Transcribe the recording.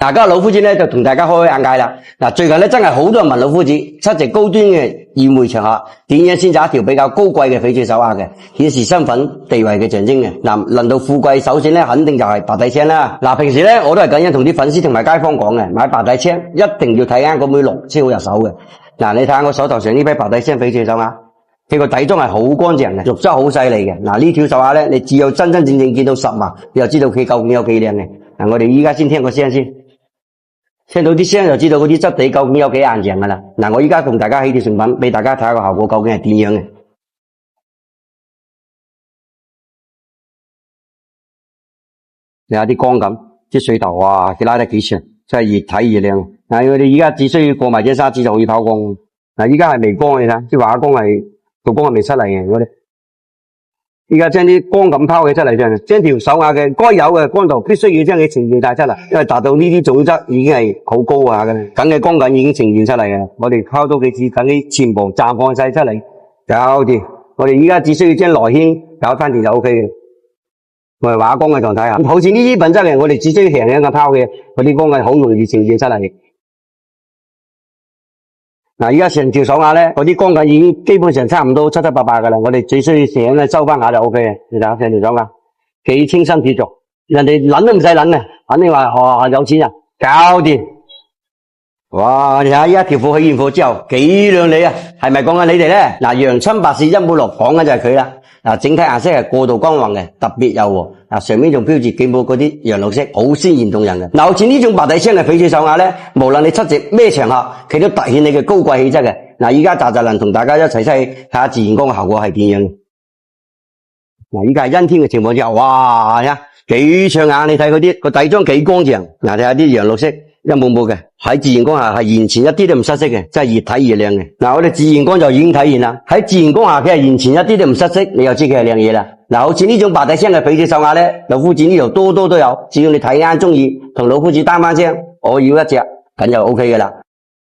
嗱，今日老夫子咧就同大家開開眼界啦。嗱，最近咧真係好多人問老夫子，7席高端嘅宴會場合，點樣先找一條比較高貴嘅翡翠手鐲嘅，顯示身份地位嘅象徵嘅。嗱，論到富貴，首選咧肯定就係白底青啦。嗱，平時咧我都係咁樣同啲粉絲同埋街坊講嘅，買白底青一定要睇啱嗰枚龍先好入手嘅。嗱，你睇下我手頭上呢批白底青翡翠手鐲，佢個底妝係好乾淨嘅，肉質好犀利嘅。嗱，呢條手鐲咧，你只有真真正正見到實物，你就知道佢究竟有幾靚嘅。嗱，我哋依家先聽個聲先。聽到啲聲就知道嗰啲質地究竟有幾硬淨噶啦。嗱，我依家同大家起條成品俾大家睇下個效果究竟係點樣嘅。你睇啲光感，啲水頭哇，佢拉得幾長，真係越睇越靚。嗱，我哋依家只需要過埋隻砂紙就可以拋光。嗱，依家係微光，你睇，啲畫光係個光係未出嚟嘅。我哋依家將啲光感拋起出嚟啫，將條手鐲嘅該有嘅光度必須要將佢呈現晒出嚟，因為達到呢啲種質已經係好高下嘅啦，咁嘅光感已經呈現出嚟嘅。我哋拋多幾次，等啲全部綻放晒出嚟，搞掂。我哋依家只需要將內圈搞翻掂就 O K 嘅。我哋畫光嘅狀態下，好似呢啲品質嘅，我哋只需要輕輕嘅拋嘅，嗰啲光係好容易呈現出嚟。嗱，依家成條手鐲咧，嗰啲光感已經基本上差唔多七七八八噶啦，我哋只需要成日收翻下就 O K 嘅。你睇下成條手鐲幾清新脫俗，人哋諗都唔使諗嘅，肯定話有錢人搞掂。哇！你睇下依家條褲起完貨之後幾靚麗啊，係咪講緊你哋咧？嗱，陽春白雪一冇落，講緊就係佢啦。嗱，整體顏色係過度光滑嘅，特別柔和。嗱，上面仲標住幾抹嗰啲洋綠色，好鮮豔動人嘅。嗱，好似呢種白底青嘅翡翠手鐲咧，無論你7席咩場合，佢都凸顯你嘅高貴氣質嘅。嗱，依家就能同大家一齊睇下自然光嘅效果係點樣嘅。嗱，依家係陰天嘅情況之下，哇呀，幾搶眼！你睇嗰啲個底妝幾乾淨。嗱，睇下啲洋綠色一抹抹嘅，喺自然光下係完全一啲都唔失色嘅，真係越睇越靚嘅。嗱，我哋自然光就已經體現啦，喺自然光下佢係完全一啲都唔失色，你又知佢係靚嘢啦。嗱，好似呢種白底青嘅翡翠手鐲咧，老夫子呢度多多都有，只要你睇啱中意，同老夫子單翻聲，我要一隻，咁就 O K 嘅啦。